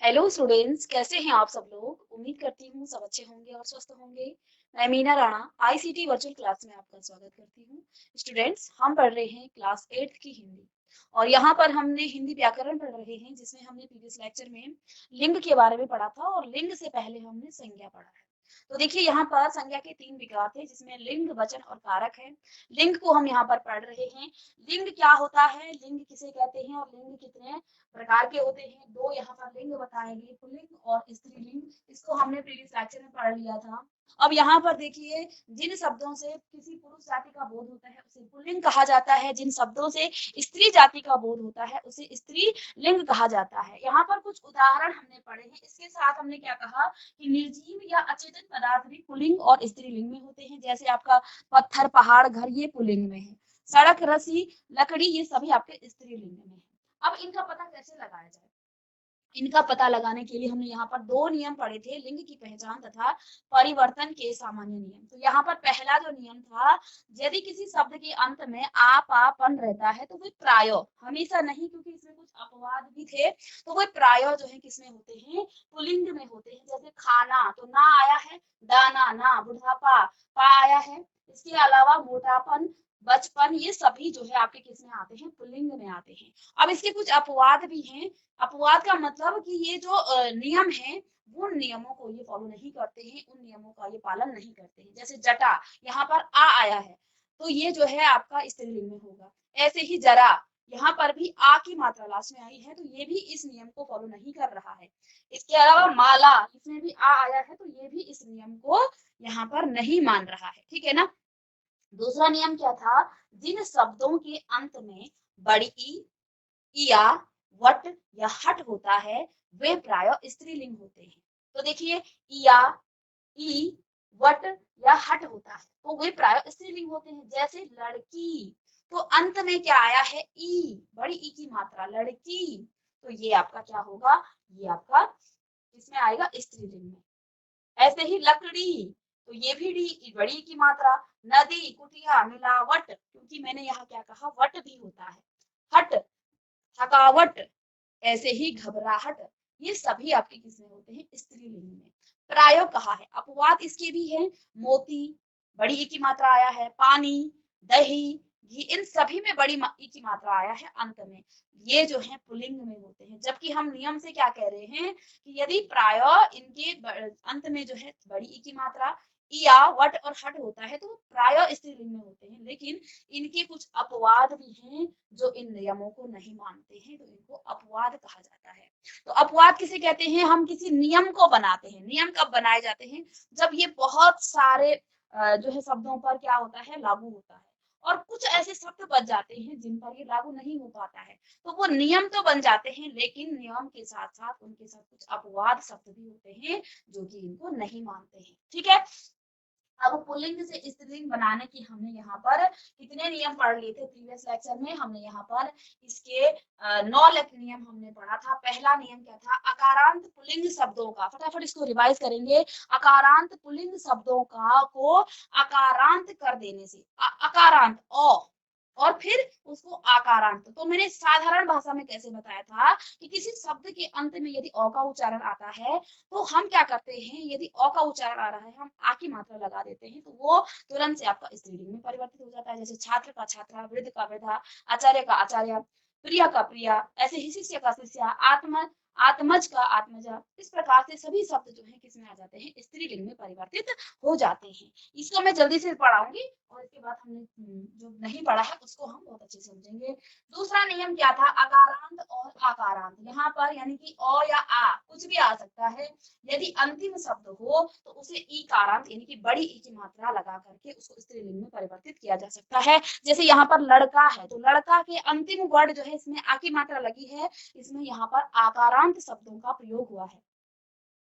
Hello students, कैसे हैं आप सब लोग। उम्मीद करती हूँ सब अच्छे होंगे और स्वस्थ होंगे। मैं Meena Rana ICT virtual class में आपका स्वागत करती हूँ। स्टूडेंट्स, हम पढ़ रहे हैं क्लास 8th की हिंदी और यहाँ पर हमने हिंदी व्याकरण पढ़ रहे हैं, जिसमें हमने प्रीवियस लेक्चर में लिंग के बारे में पढ़ा था और लिंग से पहले हमने संज्ञा पढ़ा है। तो देखिए, यहाँ पर संज्ञा के 3 विकार थे, जिसमें लिंग, वचन और कारक है। लिंग को हम यहाँ पर पढ़ रहे हैं। लिंग क्या होता है, लिंग किसे कहते हैं और लिंग कितने प्रकार के होते हैं। दो यहाँ पर लिंग बताए गए, पुल्लिंग और स्त्रीलिंग। इसको हमने प्रीवियस लेक्चर में पढ़ लिया था। अब यहाँ पर देखिए, जिन शब्दों से किसी पुरुष जाति का बोध होता है उसे पुल्लिंग कहा जाता है। जिन शब्दों से स्त्री जाति का बोध होता है उसे स्त्री लिंग कहा जाता है। यहाँ पर कुछ उदाहरण हमने पढ़े हैं। इसके साथ हमने क्या कहा कि निर्जीव या अचेतन पदार्थ भी पुल्लिंग और स्त्रीलिंग में होते हैं। जैसे आपका पत्थर, पहाड़, घर, ये पुल्लिंग में है। सड़क, रस्सी, लकड़ी, ये सभी आपके स्त्रीलिंग में है। अब इनका पता कैसे लगाया जाए। इनका पता लगाने के लिए हमने यहाँ पर 2 नियम पढ़े थे, लिंग की पहचान तथा परिवर्तन के सामान्य नियम। तो यहाँ पर पहला जो नियम था, यदि किसी शब्द के अंत में आ, पा, पन रहता है तो वे प्राय, हमेशा नहीं, क्योंकि इसमें कुछ अपवाद भी थे, तो वे प्राय जो है किसमें होते हैं, पुल्लिंग में होते हैं। जैसे खाना, तो ना आया है, दाना ना, बुढ़ापा पा आया है। इसके अलावा मोटापन, बचपन, ये सभी जो है आपके किसमें आते हैं, पुल्लिंग में आते हैं। अब इसके कुछ अपवाद भी हैं। अपवाद का मतलब कि ये जो नियम है, वो नियमों को ये फॉलो नहीं करते हैं, उन नियमों का ये पालन नहीं करते हैं। जैसे जटा, यहाँ पर आ आया है तो ये जो है आपका स्त्रीलिंग में होगा। ऐसे ही जरा, यहाँ पर भी आ की मात्रा लास्ट में आई है तो ये भी इस नियम को फॉलो नहीं कर रहा है। इसके अलावा माला, इसमें भी आ आया है तो ये भी इस नियम को यहाँ पर नहीं मान रहा है। ठीक है ना। दूसरा नियम क्या था, जिन शब्दों के अंत में बड़ी ई, या, वट या हट होता है वे प्राय स्त्रीलिंग होते हैं। तो देखिए, या, ई, वट या हट होता है तो वे प्राय स्त्रीलिंग होते हैं। जैसे लड़की, तो अंत में क्या आया है, ई, बड़ी ई की मात्रा, लड़की, तो ये आपका क्या होगा, ये आपका इसमें आएगा स्त्रीलिंग में। ऐसे ही लकड़ी, तो ये भी डी, बड़ी की मात्रा। नदी, कुटिया, मिलावट, क्योंकि मैंने यहाँ क्या कहा, वट भी होता है। हट, थकावट, ऐसे ही घबराहट, ये सभी आपके किसमें होते हैं, स्त्रीलिंग में। प्राय कहा है। अपवाद इसके भी हैं। मोती, बड़ी ई की मात्रा आया है। पानी, दही, घी, इन सभी में बड़ी ई की मात्रा आया है अंत में, ये जो है पुल्लिंग में होते हैं। जबकि हम नियम से क्या कह रहे हैं कि यदि प्राय इनके अंत में जो है बड़ी ई की मात्रा, या, वट और हट होता है तो प्राय स्त्रीलिंग में होते हैं। लेकिन इनके कुछ अपवाद भी हैं जो इन नियमों को नहीं मानते हैं, तो इनको अपवाद कहा जाता है। तो अपवाद किसे कहते हैं, हम किसी नियम को बनाते हैं। नियम कब बनाए जाते हैं, जब ये बहुत सारे जो है शब्दों पर क्या होता है, लागू होता है। और कुछ ऐसे शब्द बच जाते हैं जिन पर ये लागू नहीं हो पाता है, तो वो नियम तो बन जाते हैं, लेकिन नियम के साथ साथ उनके साथ कुछ अपवाद शब्द भी होते हैं जो कि इनको नहीं मानते हैं। ठीक है। अब पुल्लिंग से स्त्रीलिंग बनाने की हमने यहाँ पर कितने नियम पढ़ लिए थे प्रीवियस लेक्चर में। हमने यहाँ पर इसके 9 नियम हमने पढ़ा था। पहला नियम क्या था, अकारांत पुल्लिंग शब्दों का, फटाफट इसको रिवाइज करेंगे। अकारांत पुल्लिंग शब्दों का को अकारांत कर देने से, अकारांत और फिर उसको आकारांत। तो मैंने साधारण भाषा में कैसे बताया था कि किसी शब्द के अंत में यदि अ का उच्चारण आता है तो हम क्या करते हैं, यदि अ का उच्चारण आ रहा है हम आ की मात्रा लगा देते हैं तो वो तुरंत से आपका स्त्रीलिंग में परिवर्तित हो जाता है। जैसे छात्र का छात्रा, वृद्ध का वृद्धा, आचार्य का आचार्य, प्रिय का प्रिया, ऐसे ही शिष्य का शिष्या, आत्मज का आत्मजा। इस प्रकार से सभी शब्द जो है किसमें आ जाते हैं, स्त्रीलिंग में परिवर्तित हो जाते हैं। इसको मैं जल्दी से पढ़ाऊंगी और इसके बाद हमने जो नहीं पढ़ा है उसको हम बहुत अच्छे से समझेंगे। दूसरा नियम क्या था, अकारांत और आकारांत। यहाँ पर यानी कि अ या आ कुछ भी आ सकता है। यदि अंतिम शब्द हो तो उसे ई कारांत यानी कि बड़ी ई की मात्रा लगा करके उसको स्त्रीलिंग में परिवर्तित किया जा सकता है। जैसे यहाँ पर लड़का है तो लड़का के अंतिम वर्ड जो है इसमें आ की मात्रा लगी है, इसमें यहाँ पर आकारांत शब्दों का प्रयोग हुआ है।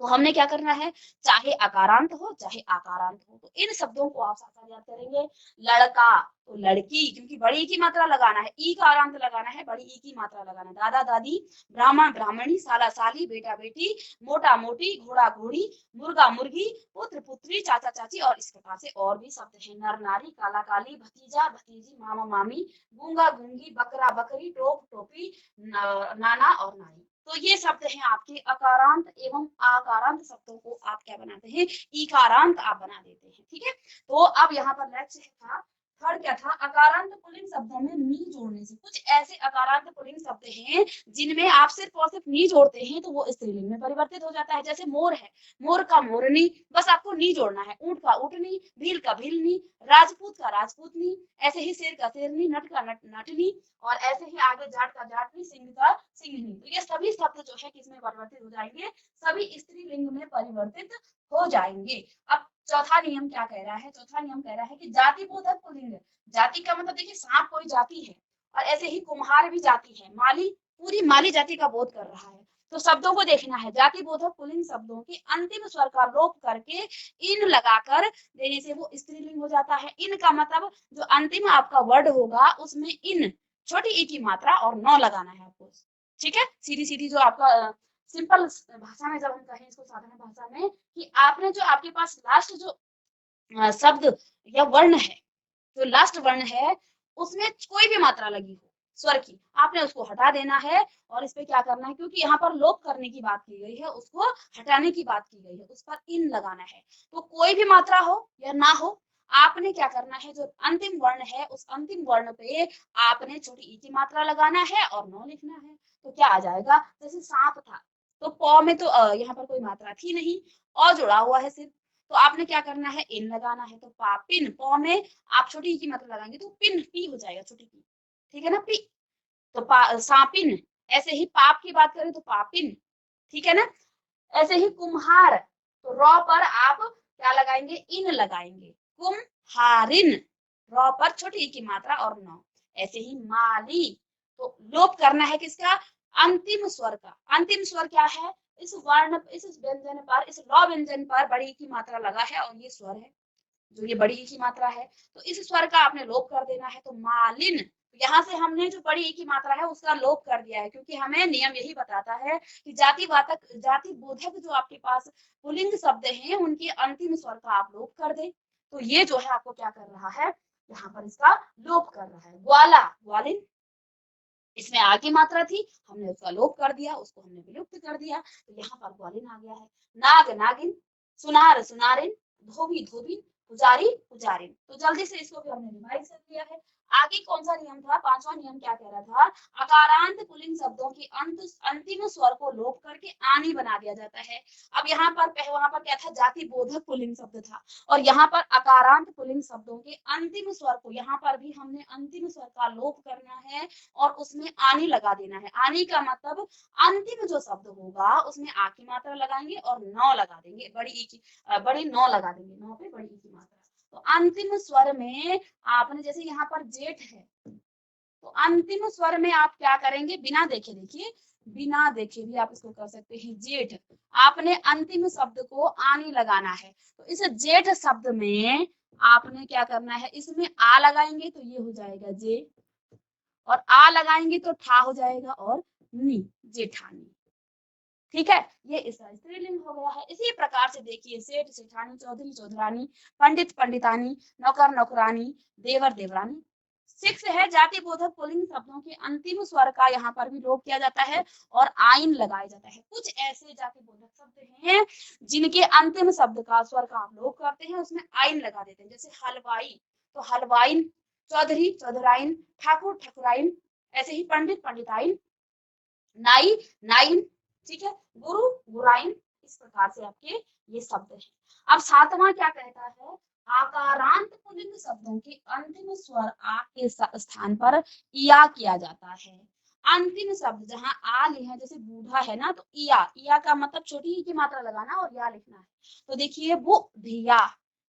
तो हमने क्या करना है, चाहे अकारांत हो चाहे आकारांत हो, तो इन शब्दों को आप साथ साथ याद करेंगे। लड़का, तो लड़की, क्योंकि बड़ी ई की मात्रा लगाना है, ई का आरांत लगाना है, बड़ी ई की मात्रा लगाना है। दादा दादी, ब्राह्मण ब्राह्मणी, साला साली, बेटा बेटी, मोटा मोटी, घोड़ा घोड़ी, मुर्गा मुर्गी, पुत्र पुत्री, चाचा चाची, और इस प्रकार से और भी शब्द हैं। नर नारी, काला काली, भतीजा भतीजी, मामा मामी, गूंगा गूंगी, बकरा बकरी, टोप टोपी, नाना और नानी। तो ये शब्द हैं आपके अकारांत एवं आकारांत शब्दों को आप क्या बनाते हैं, इकारांत आप बना देते हैं। ठीक है, तो अब यहाँ पर नेक्स्ट था थर्ड क्या था, अकारांत पुल्लिंग शब्दों में नी जोड़ने से। कुछ ऐसे अकारांत पुल्लिंग शब्द हैं जिनमें आप सिर्फ और सिर्फ नी जोड़ते हैं तो वो स्त्रीलिंग में परिवर्तित हो जाता है। जैसे मोर है, मोर का मोरनी, बस आपको नी जोड़ना है। ऊंट का ऊँटनी, भील का भीलनी, राजपूत का राजपूतनी, ऐसे ही शेर का शेरनी, नट का नटनी, और ऐसे ही आगे जाट का जाटनी, सिंह का सिंहनी। तो ये सभी शब्द जो है किसमें परिवर्तित हो जाएंगे, सभी स्त्रीलिंग में परिवर्तित हो जाएंगे। अब चौथा नियम क्या कह रहा है, चौथा नियम कह रहा है कि जाति बोधक पुल्लिंग। जाति का मतलब देखिए सांप कोई जाति है, और ऐसे ही कुम्हार भी जाति है, माली पूरी माली जाति का बोध कर रहा है। तो शब्दों को देखना है, जाति बोधक पुल्लिंग शब्दों के अंतिम स्वर का लोप करके इन लगाकर देने से वो स्त्रीलिंग हो जाता है। इन का मतलब जो अंतिम आपका वर्ड होगा उसमें इन छोटी ई की मात्रा और नौ लगाना है आपको। ठीक है, सीधी सीधी जो आपका सिंपल भाषा में जब हम कहें इसको, साधारण भाषा में, कि आपने जो आपके पास लास्ट जो शब्द या वर्ण है, जो लास्ट वर्ण है उसमें कोई भी मात्रा लगी हो स्वर की, आपने उसको हटा देना है। और इस पे क्या करना है, क्योंकि यहाँ पर लोप करने की बात की गई है, उसको हटाने की बात की गई है, उस पर इन लगाना है। तो कोई भी मात्रा हो या ना हो, आपने क्या करना है, जो अंतिम वर्ण है उस अंतिम वर्ण पे आपने छोटी ई की मात्रा लगाना है और नौ लिखना है। तो क्या आ जाएगा, जैसे सांप था तो पौ में तो यहाँ पर कोई मात्रा थी नहीं, अ जुड़ा हुआ है सिर्फ, तो आपने क्या करना है, इन लगाना है। तो पापिन, पौ में आप छोटी ई की मात्रा लगाएंगे तो पिन, पी हो जाएगा, छोटी पी। ठीक है ना, पी। तो सांपिन, ऐसे ही पाप की बात करें तो पापिन। ठीक है ना, ऐसे ही कुम्हार, तो रॉ पर आप क्या लगाएंगे, इन लगाएंगे, कुम्हारिन, रॉ पर छोटी ई की मात्रा और नौ। ऐसे ही माली, तो लोप करना है किसका, अंतिम स्वर का। अंतिम स्वर क्या है, इस वर्ण, इस व्यंजन पर, इस लौ व्यंजन पर बड़ी की मात्रा लगा है और ये स्वर है, जो ये बड़ी ई की मात्रा है, तो इस स्वर का आपने लोप कर देना है। तो मालिन, यहाँ से हमने जो बड़ी ई की मात्रा है उसका लोप कर दिया है, क्योंकि हमें नियम यही बताता है कि जाति वाचक, जाति बोधक जो आपके पास पुल्लिंग शब्द हैं उनके अंतिम स्वर का आप लोप कर दें। तो ये जो है आपको क्या कर रहा है, यहाँ पर इसका लोप कर रहा है। ग्वाला, ग्वालिन, इसमें आ की मात्रा थी, हमने उसका लोप कर दिया, उसको हमने विलुप्त कर दिया, तो यहाँ पर ग्वालिन आ गया है। नाग, नागिन, सुनार, सुनारिन, धोबी, धोबिन, पुजारी, पुजारिन। तो जल्दी से इसको भी हमने रिवाइज कर लिया है। आगे कौन सा नियम था, पांचवा नियम क्या कह रहा था, अकारांत पुल्लिंग शब्दों की अंतिम स्वर को लोप करके आनी बना दिया जाता है। अब यहाँ पर वहां पर क्या था, जाति बोधक पुल्लिंग शब्द था, और यहाँ पर अकारांत पुल्लिंग शब्दों के अंतिम स्वर को, यहाँ पर भी हमने अंतिम स्वर का लोप करना है और उसमें आनी लगा देना है। आनी का मतलब अंतिम जो शब्द होगा उसमें आ की मात्रा लगाएंगे और नौ लगा देंगे, बड़ी ई की, बड़ी नौ लगा देंगे, नौ पे बड़ी ई की मात्रा। तो अंतिम स्वर में आपने, जैसे यहाँ पर जेठ है, तो अंतिम स्वर में आप क्या करेंगे, बिना देखे, देखिए बिना देखे भी आप इसको कर सकते हैं, जेठ, आपने अंतिम शब्द को आनी लगाना है। तो इस जेठ शब्द में आपने क्या करना है, इसमें आ लगाएंगे तो ये हो जाएगा जे, और आ लगाएंगे तो ठा हो जाएगा, और नी, जेठानी। ठीक है, ये इसका स्त्रीलिंग हो गया है। इसी प्रकार से देखिए, सेठ, सेठानी, चौधरी, चौधरानी, पंडित, पंडितानी, नौकर, नौकरानी, देवर, देवरानी। 6 है, जाति बोधक पुल्लिंग शब्दों के अंतिम स्वर का यहाँ पर भी लोप किया जाता है और आइन लगाया जाता है। कुछ ऐसे जाति बोधक शब्द हैं जिनके अंतिम शब्द का, स्वर का आप लोप करते हैं, उसमें आइन लगा देते हैं। जैसे हलवाई, तो हलवाइन, चौधरी, चौधराइन, ठाकुर, ठाकुराइन, ऐसे ही पंडित, पंडिताइन, नाई, नाइन। ठीक है, गुरु, गुराइन। इस प्रकार से आपके ये शब्द है। अब सातवां क्या कहता है, आकारांत पुल्लिंग शब्दों के अंतिम स्वर आ के स्थान पर इया किया जाता है। अंतिम शब्द जहां आ लिखा, जैसे बूढ़ा है ना, तो इया, इया का मतलब छोटी ही की मात्रा लगाना और या लिखना है। तो देखिए, वो धिया,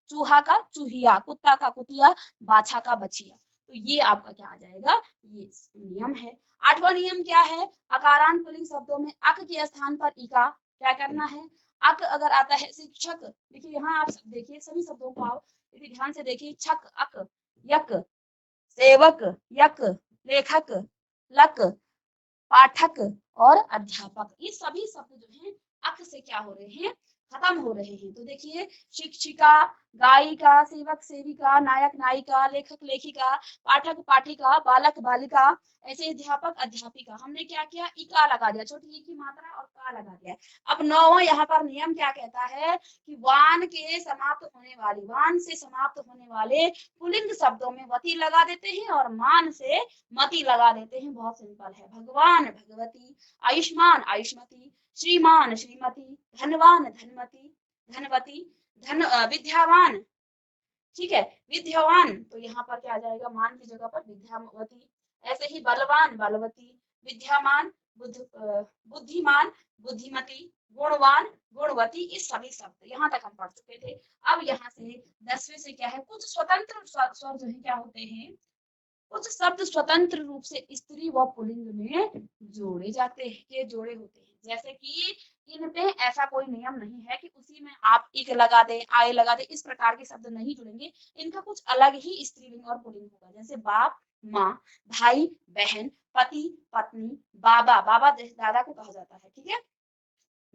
चूहा का चूहिया, कुत्ता का कुतिया, बाछा का बछिया। तो ये आपका क्या आ जाएगा, ये नियम है। आठवां नियम क्या है, अकारांत पुल्लिंग शब्दों में अक के स्थान पर इका क्या करना है। अक अगर आता है, शिक्षक, देखिए यहाँ आप देखिए सभी शब्दों को आप यदि ध्यान से देखिए, छक, अक, यक, सेवक, यक, लेखक, लक, पाठक और अध्यापक। ये सभी शब्द जो हैं अक से क्या हो रहे हैं, खत्म हो रहे हैं। तो देखिए, शिक्षिका, गायिका, सेवक सेविका, नायक नायिका, लेखक लेखिका, पाठक पाठिका, बालक बालिका, ऐसे अध्यापक अध्यापिका। हमने क्या किया, इका लगा दिया, छोटी ई की मात्रा और का लगा दिया। अब नौवां यहाँ पर नियम क्या कहता है कि वान के समाप्त होने वाली, वान से समाप्त होने वाले पुल्लिंग शब्दों में वती लगा देते हैं और मान से मति लगा देते हैं। बहुत सिंपल है। भगवान भगवती, आयुष्मान आयुष्मती, श्रीमान श्रीमती, धनवान धनमती धनवती, विद्यावान, ठीक है, विद्यावान, तो यहाँ पर क्या आ जाएगा, मान की जगह पर विद्यावती। ऐसे ही बलवान बलवती, विद्यामान बुद्धिमान बुद्धिमती, गुणवान गुणवती। इस सभी शब्द यहाँ तक हम पढ़ चुके थे। अब यहाँ से 10वें से क्या है, कुछ स्वतंत्र स्वर जो है क्या होते हैं, कुछ शब्द स्वतंत्र रूप से स्त्री व पुल्लिंग में जोड़े जाते हैं, ये जोड़े होते हैं। जैसे कि इनमें ऐसा कोई नियम नहीं है कि उसी में आप इक लगा दे, आय लगा दे, इस प्रकार के शब्द नहीं जुड़ेंगे। इनका कुछ अलग ही स्त्रीलिंग और पुल्लिंग होगा। जैसे बाप माँ, भाई बहन, पति पत्नी, बाबा, बाबा दादा को कहा जाता है, ठीक है,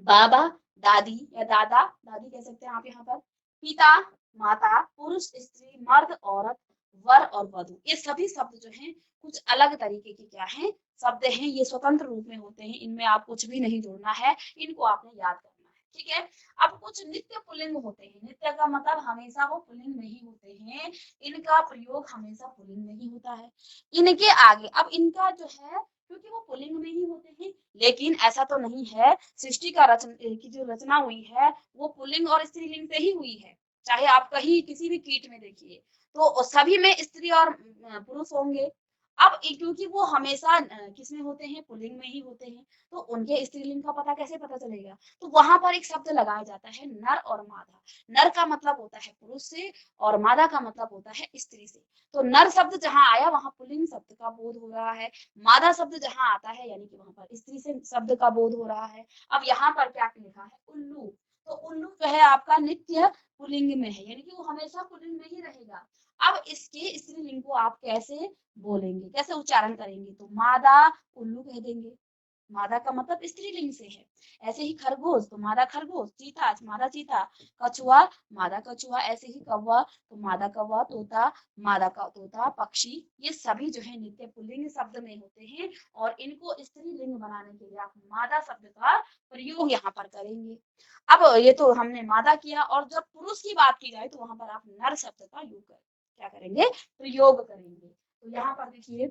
बाबा दादी या दादा दादी कह सकते हैं आप यहाँ पर, पिता माता, पुरुष स्त्री, मर्द औरत, वर और वधु। ये सभी शब्द जो हैं कुछ अलग तरीके के क्या हैं, शब्द हैं। ये स्वतंत्र रूप में होते हैं, इनमें आप कुछ भी नहीं जोड़ना है, इनको आपने याद करना है, ठीक है। अब कुछ नित्य पुल्लिंग होते हैं। नित्य का मतलब हमेशा वो पुल्लिंग नहीं होते हैं, इनका प्रयोग हमेशा पुल्लिंग नहीं होता है। इनके आगे अब इनका जो है, क्योंकि वो पुल्लिंग में ही होते हैं, लेकिन ऐसा तो नहीं है सृष्टि का की जो रचना हुई है वो पुल्लिंग और स्त्रीलिंग से ही हुई है। चाहे आप कहीं किसी भी कीट में देखिए तो सभी में स्त्री और पुरुष होंगे। अब क्योंकि वो हमेशा किसमें होते हैं, पुल्लिंग में ही होते हैं, तो उनके स्त्रीलिंग का पता कैसे पता चलेगा, तो वहां पर एक शब्द लगाया जाता है नर और मादा। नर का मतलब होता है पुरुष से और मादा का मतलब होता है स्त्री से। तो नर शब्द जहां आया वहां पुल्लिंग शब्द का बोध हो रहा है, मादा शब्द जहां आता है यानी कि वहां पर स्त्री से शब्द का बोध हो रहा है। अब यहाँ पर क्या लिखा है, उल्लू, तो उल्लू जो है आपका नित्य पुल्लिंग में है, यानी कि वो हमेशा पुल्लिंग में ही रहेगा। अब इसके स्त्रीलिंग को आप कैसे बोलेंगे, कैसे उच्चारण करेंगे, तो मादा उल्लू कह देंगे, मादा का मतलब स्त्रीलिंग से है। ऐसे ही खरगोश तो मादा खरगोश, चीता मादा चीता, कछुआ मादा कछुआ, ऐसे ही कौवा तो मादा कौवा, तोता मादा का तोता, पक्षी, ये सभी जो है नित्य पुल्लिंग शब्द में होते हैं और इनको स्त्रीलिंग बनाने के लिए आप मादा शब्द का प्रयोग यहाँ पर करेंगे। अब ये तो हमने मादा किया, और जब पुरुष की बात की जाए तो वहां पर आप नर शब्द का योग कर क्या करेंगे, प्रयोग करेंगे। तो यहाँ पर देखिए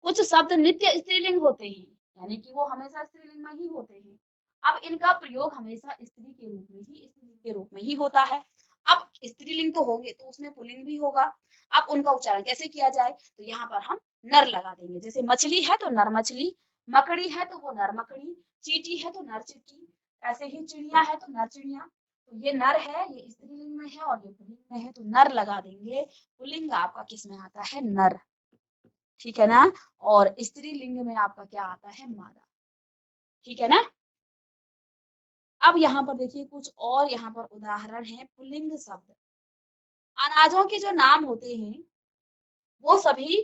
कुछ शब्द नित्य स्त्रीलिंग होते हैं, यानी कि वो हमेशा स्त्रीलिंग में ही होते हैं। अब इनका प्रयोग हमेशा स्त्री के रूप में ही होता है। अब स्त्रीलिंग तो होंगे तो उसमें पुल्लिंग भी होगा। अब उनका उच्चारण कैसे किया जाए, तो यहाँ पर हम नर लगा देंगे। जैसे मछली है तो नर मछली, मकड़ी है तो वो नर मकड़ी, चींटी है तो नर चींटी, ऐसे ही चिड़िया है तो नर चिड़िया। तो ये नर है, ये स्त्रीलिंग में है और ये पुल्लिंग में है, तो नर लगा देंगे। पुल्लिंग आपका किस में आता है, नर, ठीक है ना। और स्त्रीलिंग में आपका क्या आता है, मादा, ठीक है ना। अब यहाँ पर देखिए कुछ और यहाँ पर उदाहरण है पुल्लिंग शब्द। अनाजों के जो नाम होते हैं वो सभी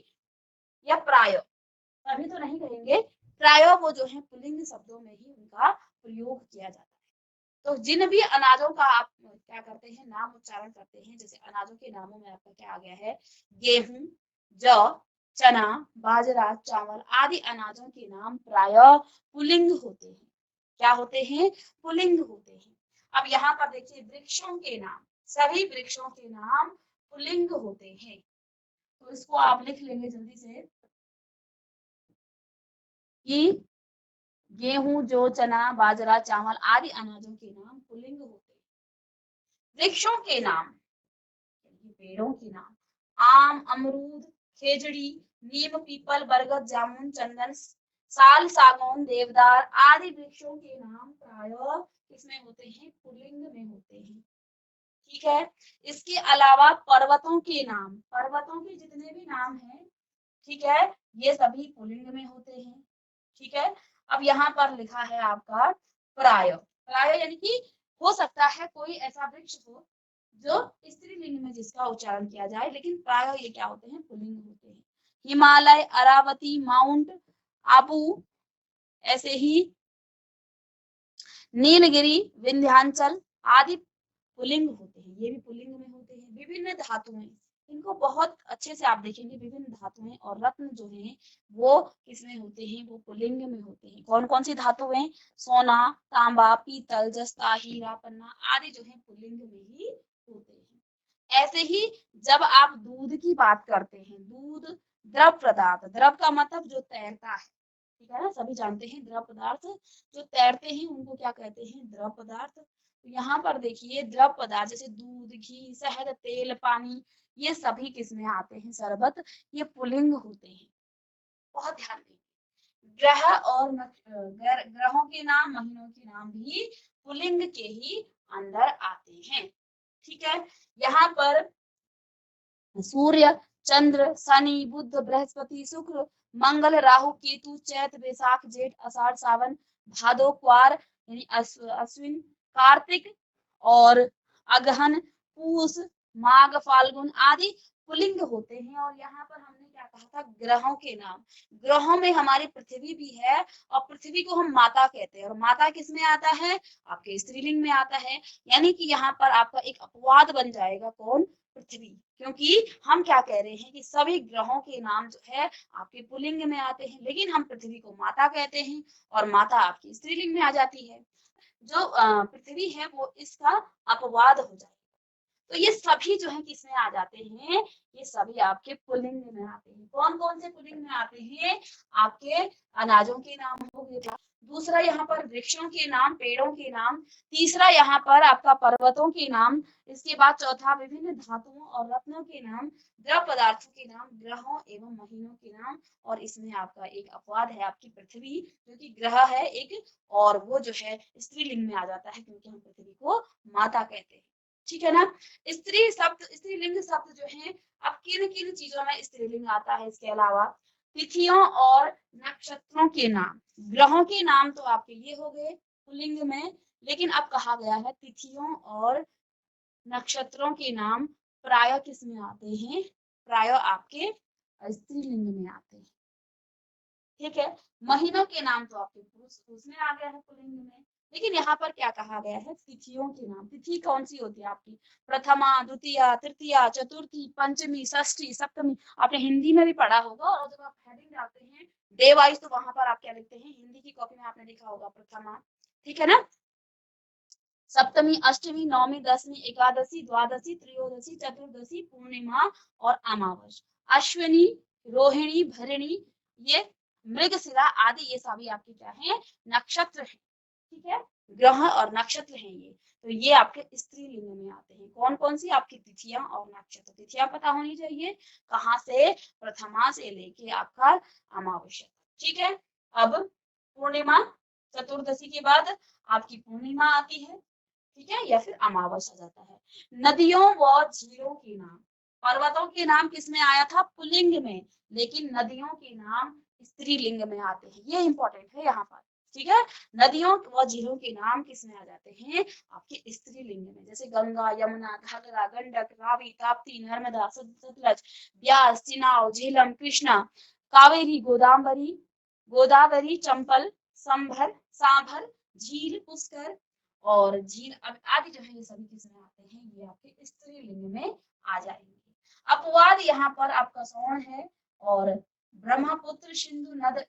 या प्राय, सभी तो नहीं कहेंगे, प्राय वो जो है पुल्लिंग शब्दों में ही उनका प्रयोग किया जाता है। तो जिन भी अनाजों का आप क्या करते हैं, नाम उच्चारण करते हैं, जैसे अनाजों के नामों में आपका क्या आ गया है, गेहूं, जौ, चना, बाजरा, चावल आदि अनाजों के नाम प्राय पुल्लिंग होते हैं। क्या होते हैं, पुल्लिंग होते हैं। अब यहाँ पर देखिए वृक्षों के नाम, सभी वृक्षों के नाम पुल्लिंग होते हैं। तो इसको आप लिख लेंगे जल्दी से कि गेहूं, जौ, चना, बाजरा, चावल आदि अनाजों के नाम पुल्लिंग होते हैं। वृक्षों के नाम, पेड़ों के नाम, आम, अमरूद, खेजड़ी, नीम, पीपल, बरगद, जामुन, चंदन, साल, सागौन, देवदार आदि वृक्षों के नाम प्रायः किसमें होते हैं, पुल्लिंग में होते हैं, ठीक है। इसके अलावा पर्वतों के नाम, पर्वतों के जितने भी नाम हैं, ठीक है, ये सभी पुल्लिंग में होते हैं, ठीक है। अब यहाँ पर लिखा है आपका प्राय, प्राय यानी कि हो सकता है कोई ऐसा वृक्ष हो जो स्त्रीलिंग में जिसका उच्चारण किया जाए, लेकिन प्राय ये क्या होते हैं, पुल्लिंग होते हैं। हिमालय, अरावती, माउंट आबू, ऐसे ही नीलगिरी, विंध्याचल आदि पुल्लिंग होते हैं, ये भी पुल्लिंग में होते हैं। विभिन्न धातुएं, इनको बहुत अच्छे से आप देखेंगे, विभिन्न धातुएं और रत्न जो हैं वो किसमें होते हैं, वो पुल्लिंग में होते हैं। कौन कौन सी धातुएं, सोना, तांबा, पीतल, जस्ता, हीरा, पन्ना आदि जो है पुल्लिंग में ही होते हैं। ऐसे ही जब आप दूध की बात करते हैं, दूध द्रव पदार्थ, द्रव का मतलब जो तैरता है, ठीक है ना, सभी जानते हैं द्रव पदार्थ जो तैरते हैं उनको क्या कहते हैं, द्रव पदार्थ। तो यहाँ पर देखिए द्रव पदार्थ जैसे दूध, घी, शहद, तेल, पानी, ये सभी किसमें आते हैं, शरबत, ये पुल्लिंग होते हैं। बहुत ध्यान दें। ग्रह और ग्रहों के नाम, महीनों के नाम भी पुल्लिंग के ही अंदर आते हैं। ठीक है, यहाँ पर सूर्य, चंद्र, शनि, बुध, बृहस्पति, शुक्र, मंगल, राहु, केतु, चैत, वैशाख, जेठ, आषाढ़, सावन, भादो, क्वार यानी अश्विन, कार्तिक और अगहन, पूस, माघ, फाल्गुन आदि पुल्लिंग होते हैं। और यहाँ पर हमने क्या कहा था, ग्रहों के नाम। ग्रहों में हमारी पृथ्वी भी है और पृथ्वी को हम माता कहते हैं, और माता किसमें आता है, आपके स्त्रीलिंग में आता है। यानी कि यहाँ पर आपका एक अपवाद बन जाएगा, कौन, पृथ्वी, क्योंकि हम क्या कह रहे हैं कि सभी ग्रहों के नाम जो है आपके पुल्लिंग में आते हैं, लेकिन हम पृथ्वी को माता कहते हैं और माता आपकी स्त्रीलिंग में आ जाती है। जो पृथ्वी है वो इसका अपवाद हो जाएगा। तो ये सभी जो है किसमें आ जाते हैं, ये सभी आपके पुल्लिंग में आते हैं। कौन कौन से पुल्लिंग में आते हैं, आपके अनाजों के नाम हो गए, दूसरा यहाँ पर वृक्षों के नाम, पेड़ों के नाम, तीसरा यहाँ पर आपका पर्वतों के नाम, इसके बाद चौथा विभिन्न धातुओं और रत्नों के नाम, द्रव पदार्थों के नाम, ग्रहों एवं महीनों के नाम, और इसमें आपका एक अपवाद है आपकी पृथ्वी, जो कि ग्रह है एक, और वो जो है स्त्रीलिंग में आ जाता है क्योंकि हम पृथ्वी को माता कहते हैं। ठीक है ना। स्त्री शब्द, स्त्रीलिंग शब्द जो है, अब किन किन चीजों में स्त्रीलिंग आता है, इसके अलावा तिथियों और नक्षत्रों के नाम। ग्रहों के नाम तो आपके ये हो गए पुल्लिंग में, लेकिन अब कहा गया है तिथियों और नक्षत्रों के नाम प्राय किस में आते हैं, प्राय आपके स्त्रीलिंग में आते हैं। ठीक है, महीनों के नाम तो आपके पुरुष उसमें आ गया है पुल्लिंग में, लेकिन यहाँ पर क्या कहा गया है, तिथियों के नाम। तिथि कौन सी होती है आपकी, प्रथमा, द्वितीया, तृतीया, चतुर्थी, पंचमी, षष्ठी, सप्तमी, आपने हिंदी में भी पढ़ा होगा। और जब आप हेडिंग डालते हैं डे वाइज तो वहां पर आप क्या लिखते हैं, हिंदी की कॉपी में आपने लिखा होगा प्रथमा, ठीक है ना, सप्तमी, अष्टमी, नवमी, दसवीं, एकादशी, द्वादशी, त्रयोदशी, चतुर्दशी, पूर्णिमा और अमावस, अश्विनी, रोहिणी, भरणी, ये मृगशिरा आदि, ये सभी आपके क्या है, नक्षत्र है। ठीक है, ग्रह और नक्षत्र हैं ये, तो ये आपके स्त्रीलिंग में आते हैं। कौन कौन सी आपकी तिथियां और नक्षत्र, तिथियां पता होनी चाहिए, कहाँ से, प्रथमा से लेके आपका अमावस्या। ठीक है, अब पूर्णिमा, चतुर्दशी के बाद आपकी पूर्णिमा आती है, ठीक है, या फिर अमावस आ जाता है। नदियों व झीलों के नाम, पर्वतों के नाम किसमें आया था, पुल्लिंग में, लेकिन नदियों के नाम स्त्रीलिंग में आते हैं, ये इंपॉर्टेंट है यहाँ पर। ठीक है, नदियों व झीलों के नाम किसमें आ जाते हैं, आपके स्त्रीलिंग में, जैसे गंगा, यमुना, घाघरा, गंडक, रावी, ताप्ती, नर्मदा, सतलज, ब्यास, चिनाब, झेलम, कृष्णा, कावेरी, गोदावरी, गोदावरी, चंपल, संभर, सांभर, झील, पुष्कर और झील अब आदि जो है, ये सभी किसमें आते हैं, ये आपके स्त्रीलिंग में आ जाएंगे। अपवाद यहाँ पर आपका सौण है और ब्रह्मपुत्र, सिंधु नद,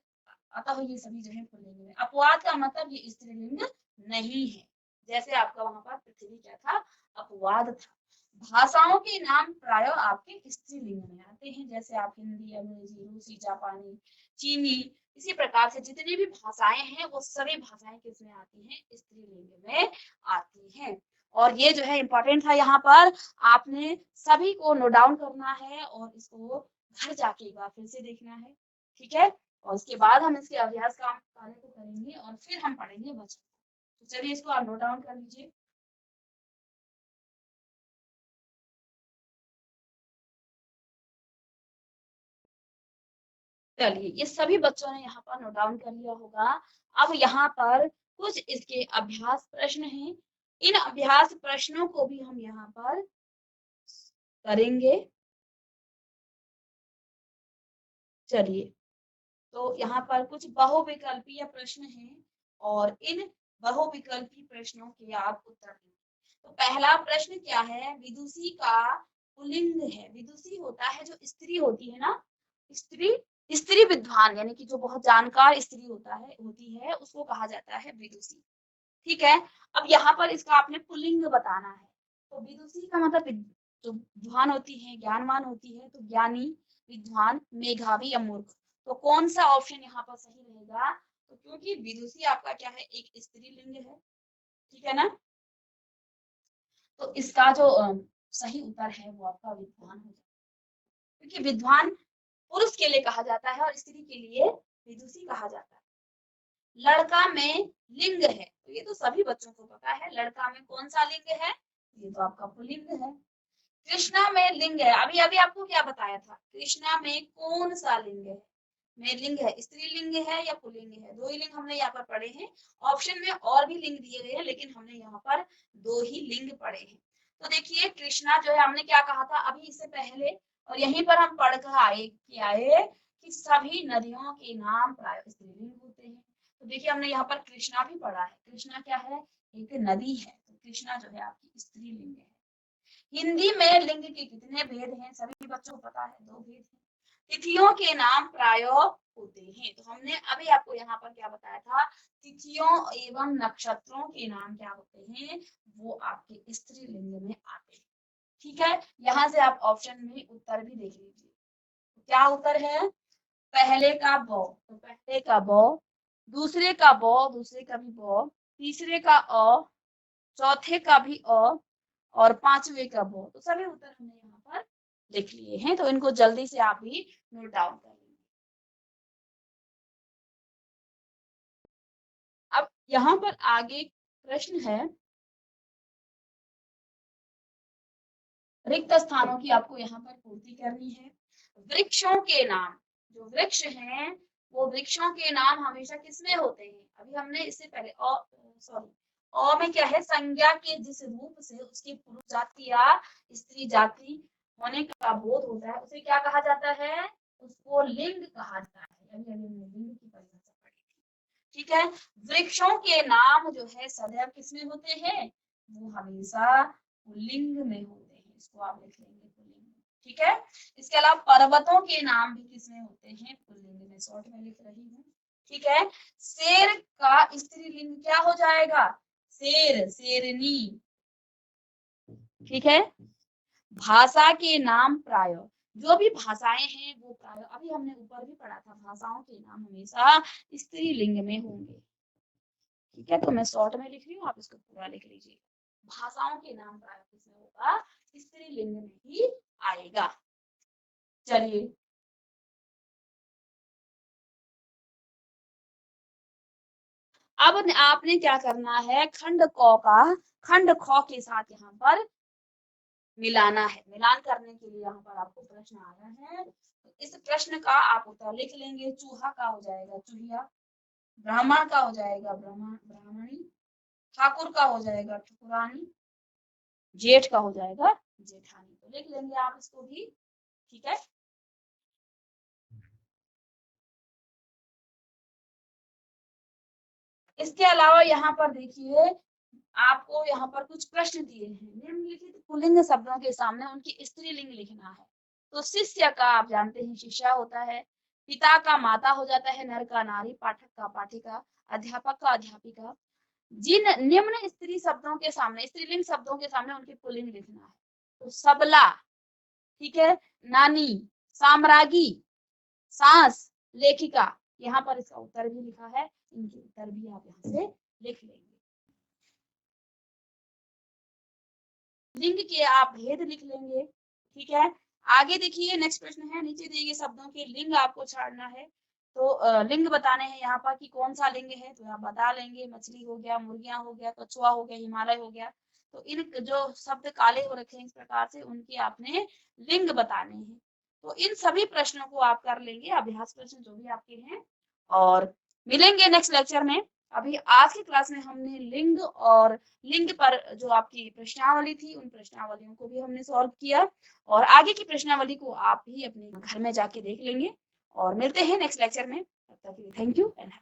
अतः ये सभी जो है पुल्लिंग में। अपवाद का मतलब ये स्त्रीलिंग नहीं है, जैसे आपका वहां पर पृथ्वी क्या था, अपवाद था। भाषाओं के नाम प्राय आपके स्त्रीलिंग में आते हैं, जैसे आप हिंदी, अंग्रेजी, रूसी, जापानी, चीनी, इसी प्रकार से जितनी भी भाषाएं हैं वो सभी भाषाएं किसमें आती हैं, स्त्रीलिंग में आती हैं। और ये जो है इंपॉर्टेंट था, यहाँ पर आपने सभी को नोट डाउन करना है और इसको घर जाके एक बार फिर से देखना है। ठीक है, और उसके बाद हम इसके अभ्यास काम कार्य को करेंगे और फिर हम पढ़ेंगे वचन। तो चलिए इसको आप नोट डाउन कर लीजिए। चलिए, ये सभी बच्चों ने यहाँ पर नोट डाउन कर लिया होगा। अब यहाँ पर कुछ इसके अभ्यास प्रश्न हैं, इन अभ्यास प्रश्नों को भी हम यहाँ पर करेंगे। चलिए, तो यहाँ पर कुछ बहुविकल्पीय प्रश्न हैं और इन बहुविकल्पी प्रश्नों के आप उत्तर देंगे। तो पहला प्रश्न क्या है, विदुषी का पुल्लिंग है। विदुषी होता है जो स्त्री होती है ना, स्त्री विद्वान, यानी कि जो बहुत जानकार स्त्री होती है उसको कहा जाता है विदुषी। ठीक है, अब यहाँ पर इसका आपने पुल्लिंग बताना है। तो विदुषी का मतलब जो विद्वान होती है, ज्ञानवान होती है, तो ज्ञानी, विद्वान, मेधावी या मूर्ख। तो कौन सा ऑप्शन यहाँ पर सही रहेगा? तो क्योंकि विदुषी आपका क्या है, एक स्त्रीलिंग है, ठीक है ना, तो इसका जो सही उत्तर है वो आपका विद्वान हो जाएगा, क्योंकि विद्वान पुरुष के लिए कहा जाता है और स्त्री के लिए विदुषी कहा जाता है। लड़का में लिंग है, तो ये तो सभी बच्चों को पता है, लड़का में कौन सा लिंग है, ये तो आपका पुल्लिंग है। कृष्णा में लिंग है, अभी अभी आपको क्या बताया था, कृष्णा में कौन सा लिंग है, में लिंग है, स्त्रीलिंग है या पुल्लिंग है, दो ही लिंग हमने यहाँ पर पढ़े हैं। ऑप्शन में और भी लिंग दिए गए हैं, लेकिन हमने यहाँ पर दो ही लिंग पढ़े हैं। तो देखिए कृष्णा जो है, हमने क्या कहा था अभी इससे पहले, और यहीं पर हम पढ़ कर आए कि सभी नदियों के नाम प्राय स्त्रीलिंग होते हैं। तो देखिए हमने यहाँ पर कृष्णा भी पढ़ा है, कृष्णा क्या है, एक नदी है, तो कृष्णा जो है आपकी स्त्रीलिंग है। हिंदी में लिंग के कितने भेद हैं, सभी बच्चों को पता है, दो भेद हैं। तिथियों के नाम प्राय होते हैं, तो हमने अभी आपको यहाँ पर क्या बताया था, तिथियों एवं नक्षत्रों के नाम क्या होते हैं, वो आपके स्त्रीलिंग में आते हैं। ठीक है, यहाँ से आप ऑप्शन में उत्तर भी देख लीजिए, क्या उत्तर है, पहले का बौ, तो पहले का बौ, दूसरे का बौ, दूसरे का भी बौ, तीसरे का अ, चौथे का भी अ, और पांचवे का बौ। तो सभी उत्तर हमने यहाँ पर लिख लिए हैं, तो इनको जल्दी से आप भी नोट डाउन कर लीजिए। अब यहाँ पर आगे प्रश्न है, रिक्त स्थानों की आपको यहाँ पर पूर्ति करनी है। वृक्षों के नाम, जो वृक्ष हैं वो वृक्षों के नाम हमेशा किसमें होते हैं, अभी हमने इससे पहले अ में क्या है, संज्ञा के जिस रूप से उसकी पुरुष जाति या स्त्री जाति होने का बोध होता है उसे क्या कहा जाता है, उसको लिंग कहा जाता है। अभी हमने लिंग की परिभाषा पढ़ी थी। ठीक है, वृक्षों के नाम जो है सदैव किसमें होते हैं, वो हमेशा पुल्लिंग में होते हैं, इसको आप लिख लेंगे पुल्लिंग में। ठीक है, इसके अलावा पर्वतों के नाम भी किसमें होते हैं, पुल्लिंग में, शॉर्ट में लिख रही हूँ। ठीक है, शेर का स्त्रीलिंग क्या हो जाएगा, शेर, शेरनी। ठीक है, भाषा के नाम प्राय, जो भी भाषाएं हैं वो प्राय, अभी हमने ऊपर भी पढ़ा था, भाषाओं के नाम हमेशा स्त्रीलिंग में होंगे। ठीक है, तो मैं शॉर्ट में लिख रही हूँ, आप इसको पूरा लिख लीजिए। भाषाओं के नाम प्राय किसमें होगा, स्त्रीलिंग में ही आएगा। चलिए अब आपने क्या करना है, खंड क का खंड ख के साथ यहाँ पर मिलाना है। मिलान करने के लिए यहाँ पर आपको प्रश्न आया है, तो इस प्रश्न का आप उत्तर लिख लेंगे। चूहा का हो जाएगा चूहिया, ब्राह्मण का हो जाएगा ब्राह्मणी, ठाकुर का हो जाएगा ठकुरानी, जेठ का हो जाएगा जेठानी। तो लिख लेंगे आप इसको भी। ठीक है, इसके अलावा यहाँ पर देखिए आपको यहाँ पर कुछ प्रश्न दिए हैं, निम्नलिखित पुल्लिंग शब्दों के सामने उनकी स्त्रीलिंग लिखना है। तो शिष्य का आप जानते हैं शिष्या होता है, पिता का माता हो जाता है, नर का नारी, पाठक का पाठिका, अध्यापक का अध्यापिका। जिन निम्न स्त्री शब्दों के सामने, स्त्रीलिंग शब्दों के सामने उनकी पुल्लिंग लिखना है। तो सबला, ठीक है, नानी, साम्राज्ञी, सास, लेखिका। यहाँ पर इसका उत्तर भी लिखा है, इनके उत्तर भी आप यहाँ से लिख लेंगे। लिंग के आप भेद लिख लेंगे। ठीक है, आगे देखिए नेक्स्ट प्रश्न है, नीचे दिए गए शब्दों के लिंग आपको छाड़ना है। तो लिंग बताने हैं यहाँ पर कि कौन सा लिंग है, तो आप बता लेंगे, मछली हो गया, मुर्गियां हो गया, कछुआ हो गया, हिमालय हो गया। तो इन जो शब्द काले हो रखे हैं इस प्रकार से, उनके आपने लिंग बताने हैं। तो इन सभी प्रश्नों को आप कर लेंगे, अभ्यास प्रश्न जो भी आपके हैं, और मिलेंगे नेक्स्ट लेक्चर में। अभी आज की क्लास में हमने लिंग और लिंग पर जो आपकी प्रश्नावली थी उन प्रश्नावलियों को भी हमने सॉल्व किया, और आगे की प्रश्नावली को आप भी अपने घर में जाके देख लेंगे। और मिलते हैं नेक्स्ट लेक्चर में, तब तक के लिए थैंक यू एंड